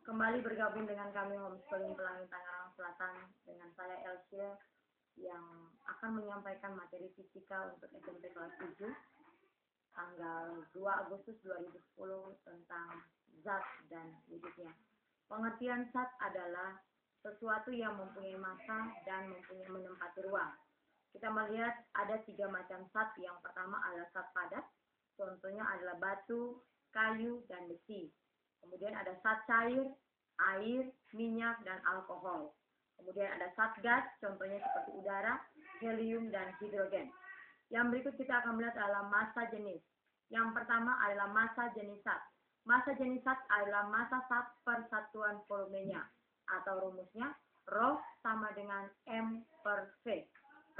Kembali bergabung dengan kami Homeschooling Pelangi Tangerang Selatan dengan saya Elsie yang akan menyampaikan materi fisika untuk SMP kelas 7 tanggal 2 Agustus 2010 tentang zat dan wujudnya. Pengertian zat adalah sesuatu yang mempunyai massa dan mempunyai menempati ruang. Kita melihat ada 3 macam zat. Yang pertama adalah zat padat, contohnya adalah batu, kayu, dan besi. Kemudian ada zat cair, air, minyak, dan alkohol. Kemudian ada zat gas, contohnya seperti udara, helium, dan hidrogen. Yang berikut kita akan melihat adalah massa jenis. Yang pertama adalah massa jenis zat. Massa jenis zat adalah massa zat per satuan volumenya, atau rumusnya Rho sama dengan M per V.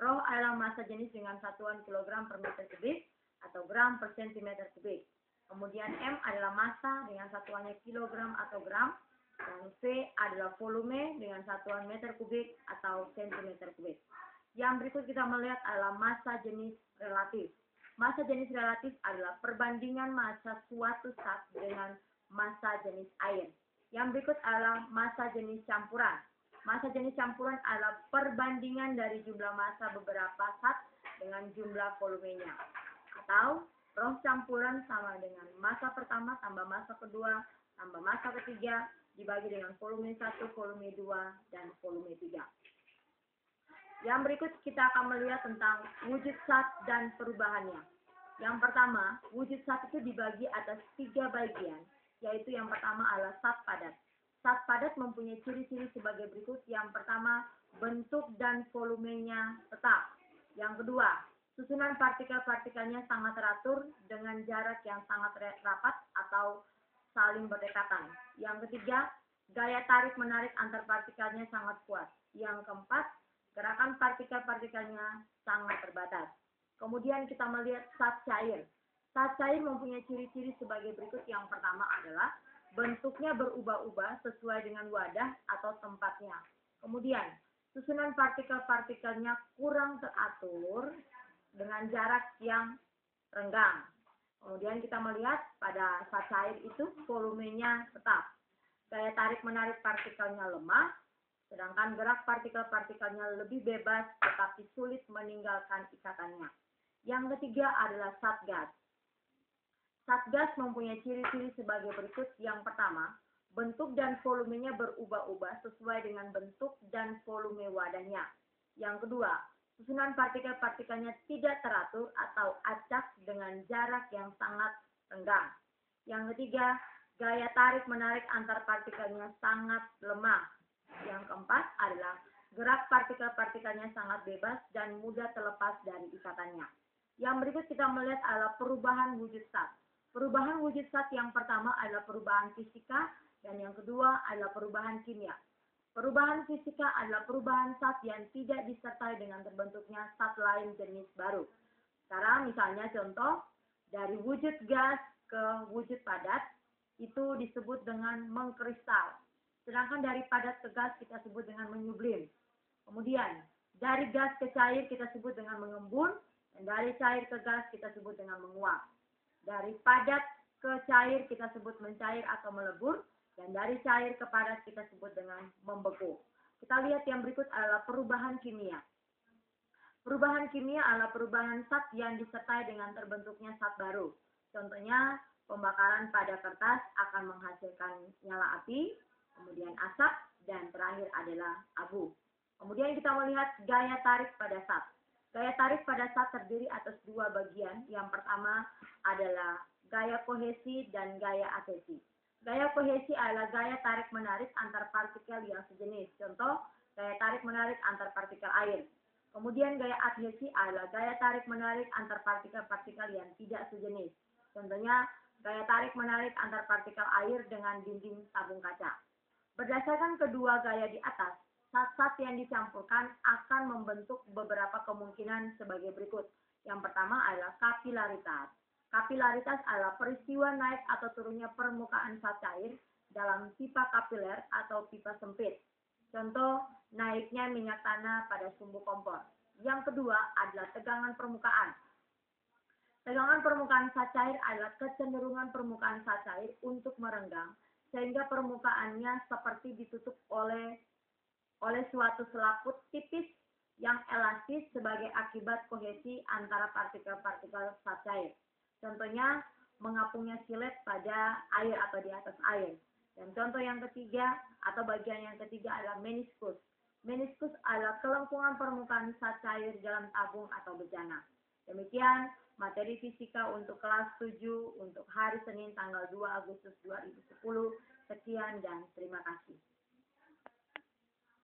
Rho adalah massa jenis dengan satuan kilogram per meter kubik atau gram per sentimeter kubik. Kemudian M adalah massa dengan satuannya kilogram atau gram, dan V adalah volume dengan satuan meter kubik atau sentimeter kubik. Yang berikut kita melihat adalah massa jenis relatif. Massa jenis relatif adalah perbandingan massa suatu zat dengan massa jenis air. Yang berikut adalah massa jenis campuran. Massa jenis campuran adalah perbandingan dari jumlah massa beberapa zat dengan jumlah volumenya. Atau Rho campuran sama dengan massa pertama tambah massa kedua tambah massa ketiga dibagi dengan volume 1, volume 2, dan volume 3. Yang berikut kita akan melihat tentang wujud zat dan perubahannya. Yang pertama, wujud zat itu dibagi atas 3 bagian, yaitu yang pertama adalah zat padat. Zat padat mempunyai ciri-ciri sebagai berikut. Yang pertama, bentuk dan volumenya tetap. Yang kedua, susunan partikel-partikelnya sangat teratur dengan jarak yang sangat rapat atau saling berdekatan. Yang ketiga, gaya tarik-menarik antar partikelnya sangat kuat. Yang keempat, gerakan partikel-partikelnya sangat terbatas. Kemudian kita melihat zat cair. Zat cair mempunyai ciri-ciri sebagai berikut. Yang pertama adalah bentuknya berubah-ubah sesuai dengan wadah atau tempatnya. Kemudian, susunan partikel-partikelnya kurang teratur dengan jarak yang renggang. Kemudian kita melihat pada zat cair itu volumenya tetap. Gaya tarik-menarik partikelnya lemah, sedangkan gerak partikel-partikelnya lebih bebas tetapi sulit meninggalkan ikatannya. Yang ketiga adalah zat gas. Zat gas mempunyai ciri-ciri sebagai berikut. Yang pertama, bentuk dan volumenya berubah-ubah sesuai dengan bentuk dan volume wadahnya. Yang kedua, susunan partikel-partikelnya tidak teratur atau acak dengan jarak yang sangat renggang. Yang ketiga, gaya tarik-menarik antar partikelnya sangat lemah. Yang keempat adalah gerak partikel-partikelnya sangat bebas dan mudah terlepas dari ikatannya. Yang berikut kita melihat adalah perubahan wujud zat. Perubahan wujud zat yang pertama adalah perubahan fisika dan yang kedua adalah perubahan kimia. Perubahan fisika adalah perubahan zat yang tidak disertai dengan terbentuknya zat lain jenis baru. Sekarang misalnya contoh, dari wujud gas ke wujud padat itu disebut dengan mengkristal. Sedangkan dari padat ke gas kita sebut dengan menyublim. Kemudian dari gas ke cair kita sebut dengan mengembun, dan dari cair ke gas kita sebut dengan menguap. Dari padat ke cair kita sebut mencair atau melebur, dan dari cair ke padat kita sebut dengan membeku. Kita lihat yang berikut adalah perubahan kimia. Perubahan kimia adalah perubahan zat yang disertai dengan terbentuknya zat baru. Contohnya, pembakaran pada kertas akan menghasilkan nyala api, kemudian asap, dan terakhir adalah abu. Kemudian kita melihat gaya tarik pada zat. Gaya tarik pada zat terdiri atas 2 bagian. Yang pertama adalah gaya kohesi dan gaya adhesi. Gaya kohesi adalah gaya tarik-menarik antar partikel yang sejenis. Contoh, gaya tarik-menarik antar partikel air. Kemudian gaya adhesi adalah gaya tarik-menarik antar partikel-partikel yang tidak sejenis. Contohnya, gaya tarik-menarik antar partikel air dengan dinding tabung kaca. Berdasarkan kedua gaya di atas, zat-zat yang dicampurkan akan membentuk beberapa kemungkinan sebagai berikut. Yang pertama adalah kapilaritas. Kapilaritas adalah peristiwa naik atau turunnya permukaan zat cair dalam pipa kapiler atau pipa sempit. Contoh, naiknya minyak tanah pada sumbu kompor. Yang kedua adalah tegangan permukaan. Tegangan permukaan zat cair adalah kecenderungan permukaan zat cair untuk merenggang sehingga permukaannya seperti ditutup oleh suatu selaput tipis yang elastis sebagai akibat kohesi antara partikel-partikel zat cair. Contohnya, mengapungnya silet pada air atau di atas air. Dan contoh yang ketiga atau bagian yang ketiga adalah meniskus. Meniskus adalah kelengkungan permukaan zat cair dalam tabung atau bejana. Demikian materi fisika untuk kelas 7 untuk hari Senin tanggal 2 Agustus 2010. Sekian dan terima kasih.